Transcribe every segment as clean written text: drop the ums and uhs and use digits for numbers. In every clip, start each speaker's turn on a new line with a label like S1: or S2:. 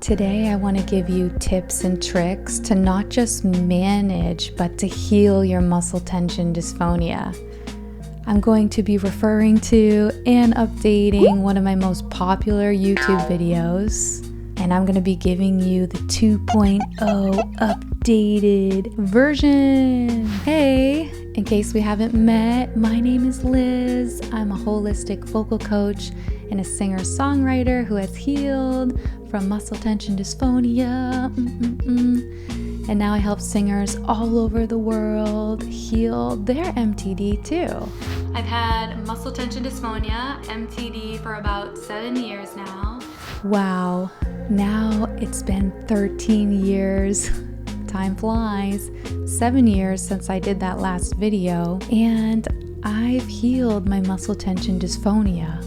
S1: Today, I want to give you tips and tricks to not just manage, but to heal your muscle tension dysphonia. I'm going to be referring to and updating one of my most popular YouTube videos, and I'm going to be giving you the 2.0 updated version. Hey, in case we haven't met, my name is Liz. I'm a holistic vocal coach and a singer-songwriter who has healed from muscle tension dysphonia. And now I help singers all over the world heal their MTD too. I've had muscle tension dysphonia, MTD, for about 7 years now. Wow, now it's been 13 years. Time flies. 7 years since I did that last video, and I've healed my muscle tension dysphonia.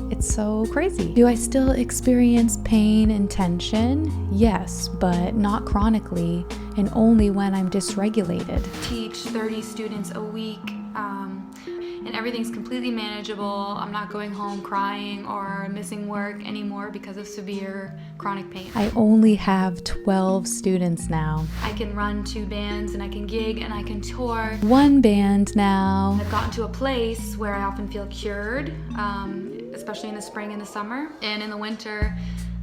S1: It's so crazy. Do I still experience pain and tension? Yes, but not chronically, and only when I'm dysregulated. Teach 30 students a week, and everything's completely manageable. I'm not going home crying or missing work anymore because of severe chronic pain. I only have 12 students now. I can run 2 bands, and I can gig, and I can tour 1 band now. I've gotten to a place where I often feel cured, especially in the spring and the summer, and in the winter,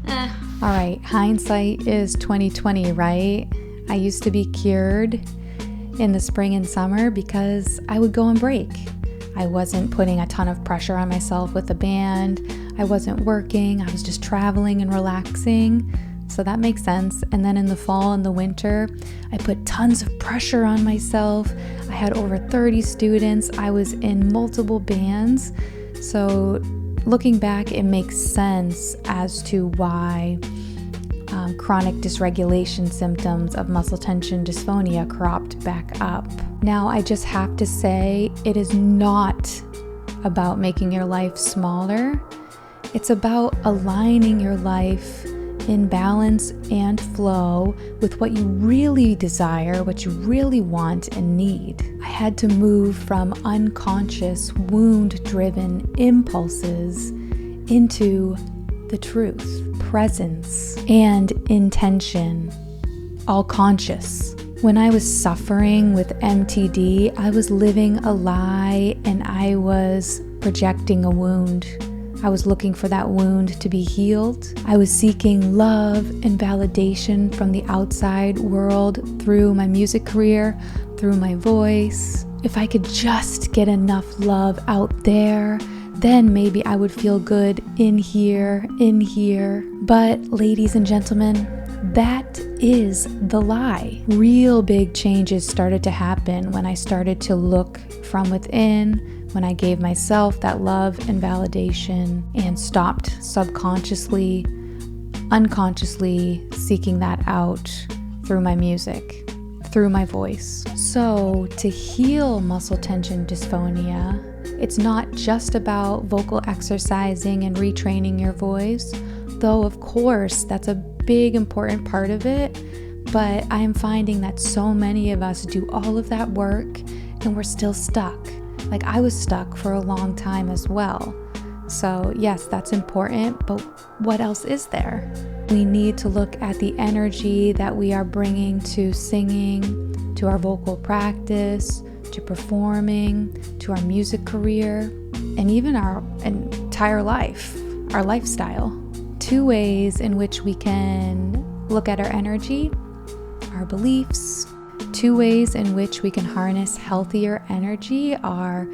S1: All right, hindsight is 2020, right? I used to be cured in the spring and summer because I would go on break. I wasn't putting a ton of pressure on myself with the band. I wasn't working. I was just traveling and relaxing. So that makes sense. And then in the fall and the winter, I put tons of pressure on myself. I had over 30 students. I was in multiple bands. So looking back, it makes sense as to why chronic dysregulation symptoms of muscle tension dysphonia cropped back up. Now, I just have to say, it is not about making your life smaller. It's about aligning your life in balance and flow with what you really desire, what you really want and need. I had to move from unconscious, wound-driven impulses into the truth, presence, and intention, all conscious. When I was suffering with MTD, I was living a lie and I was projecting a wound. I was looking for that wound to be healed. I was seeking love and validation from the outside world through my music career, through my voice. If I could just get enough love out there, then maybe I would feel good in here. But ladies and gentlemen, that is the lie. Real big changes started to happen when I started to look from within, when I gave myself that love and validation and stopped subconsciously, unconsciously seeking that out through my music, through my voice. So to heal muscle tension dysphonia, it's not just about vocal exercising and retraining your voice, though of course that's a big important part of it, but I am finding that so many of us do all of that work and we're still stuck. Like I was stuck for a long time as well. So yes, that's important, but what else is there? We need to look at the energy that we are bringing to singing, to our vocal practice, to performing, to our music career, and even our entire life, our lifestyle. 2 ways in which we can look at our energy, our beliefs. 2 ways in which we can harness healthier energy are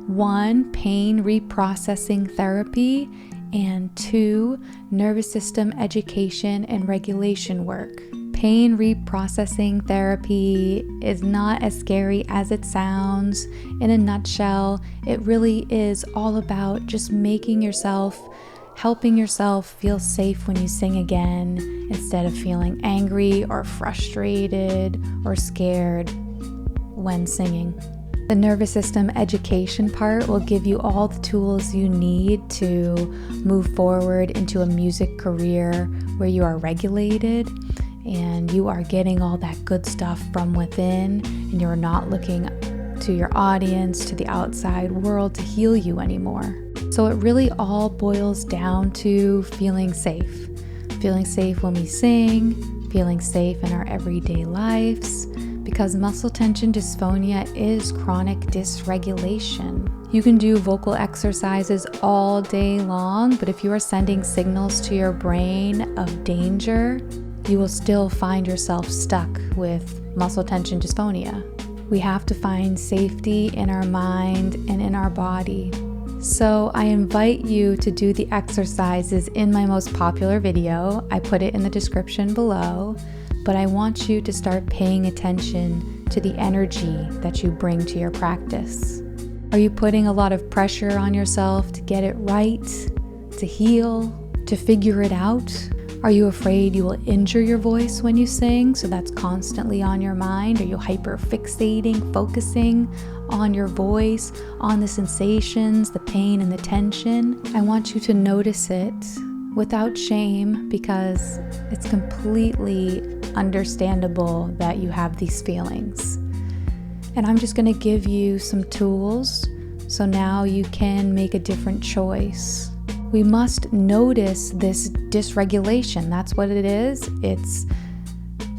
S1: 1, pain reprocessing therapy, and 2, nervous system education and regulation work. Pain reprocessing therapy is not as scary as it sounds. In a nutshell, it really is all about just helping yourself feel safe when you sing again, instead of feeling angry or frustrated or scared when singing. The nervous system education part will give you all the tools you need to move forward into a music career where you are regulated and you are getting all that good stuff from within, and you're not looking to your audience, to the outside world to heal you anymore. So it really all boils down to feeling safe. feeling safe when we sing, feeling safe in our everyday lives, because muscle tension dysphonia is chronic dysregulation. You can do vocal exercises all day long, but if you are sending signals to your brain of danger, you will still find yourself stuck with muscle tension dysphonia. We have to find safety in our mind and in our body. So I invite you to do the exercises in my most popular video. I put it in the description below, but I want you to start paying attention to the energy that you bring to your practice. Are you putting a lot of pressure on yourself to get it right, to heal, to figure it out? Are you afraid you will injure your voice when you sing, so that's constantly on your mind? Are you hyper-fixating, focusing on your voice, on the sensations, the pain, and the tension? I want you to notice it without shame, because it's completely understandable that you have these feelings. And I'm just going to give you some tools so now you can make a different choice. We must notice this dysregulation. That's what it is. It's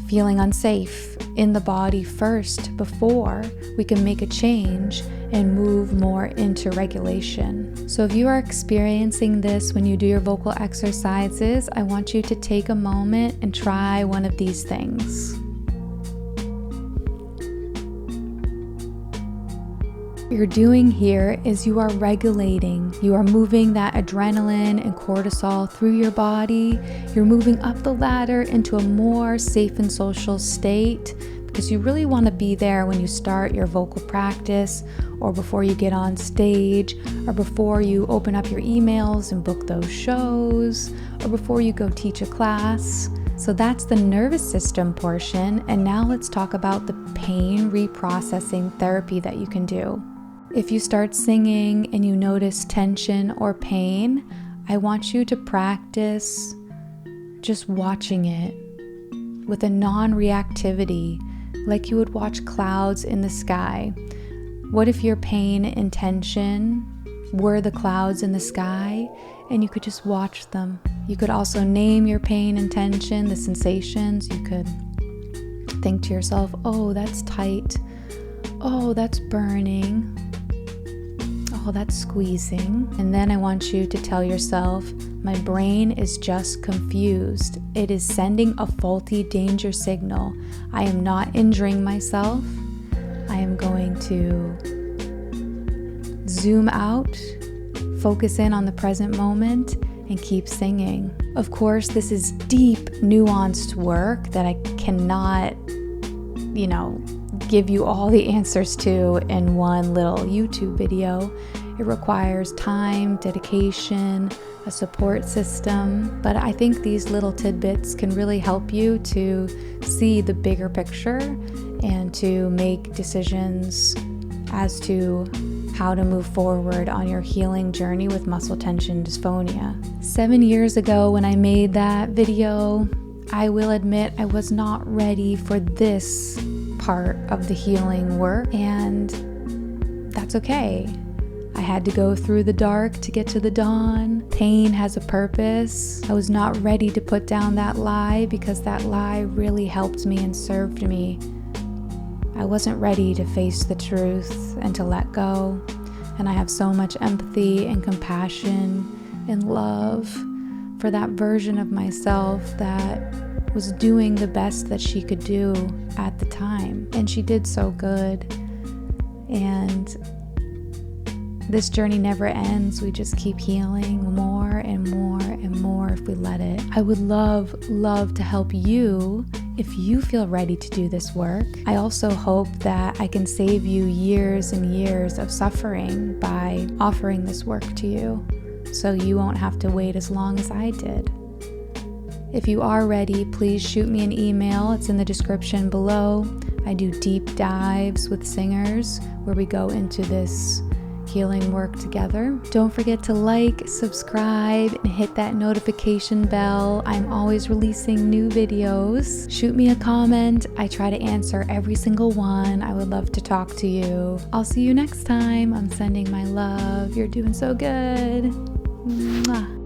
S1: feeling unsafe in the body first before we can make a change and move more into regulation. So if you are experiencing this when you do your vocal exercises, I want you to take a moment and try one of these things. What you're doing here is you are regulating. You are moving that adrenaline and cortisol through your body. You're moving up the ladder into a more safe and social state, because you really want to be there when you start your vocal practice, or before you get on stage, or before you open up your emails and book those shows, or before you go teach a class. So that's the nervous system portion. And now let's talk about the pain reprocessing therapy that you can do. If you start singing and you notice tension or pain, I want you to practice just watching it with a non-reactivity, like you would watch clouds in the sky. What if your pain and tension were the clouds in the sky, and you could just watch them? You could also name your pain and tension, the sensations. You could think to yourself, oh, that's tight. Oh, that's burning. Oh, that's squeezing. And then I want you to tell yourself, my brain is just confused. It is sending a faulty danger signal. I am not injuring myself. I am going to zoom out, focus in on the present moment, and keep singing. Of course, this is deep, nuanced work that I cannot, give you all the answers to in one little YouTube video. It requires time, dedication, a support system, but I think these little tidbits can really help you to see the bigger picture and to make decisions as to how to move forward on your healing journey with muscle tension dysphonia. 7 years ago when I made that video, I will admit I was not ready for this part of the healing work, and that's okay. I had to go through the dark to get to the dawn. Pain has a purpose. I was not ready to put down that lie, because that lie really helped me and served me. I wasn't ready to face the truth and to let go. And I have so much empathy and compassion and love for that version of myself that was doing the best that she could do at the time. And she did so good. And this journey never ends. We just keep healing more and more and more if we let it. I would love to help you if you feel ready to do this work. I also hope that I can save you years and years of suffering by offering this work to you, so you won't have to wait as long as I did. If you are ready, please shoot me an email. It's in the description below. I do deep dives with singers where we go into this healing work together. Don't forget to like, subscribe, and hit that notification bell. I'm always releasing new videos. Shoot me a comment. I try to answer every single one. I would love to talk to you. I'll see you next time. I'm sending my love. You're doing so good. Mwah.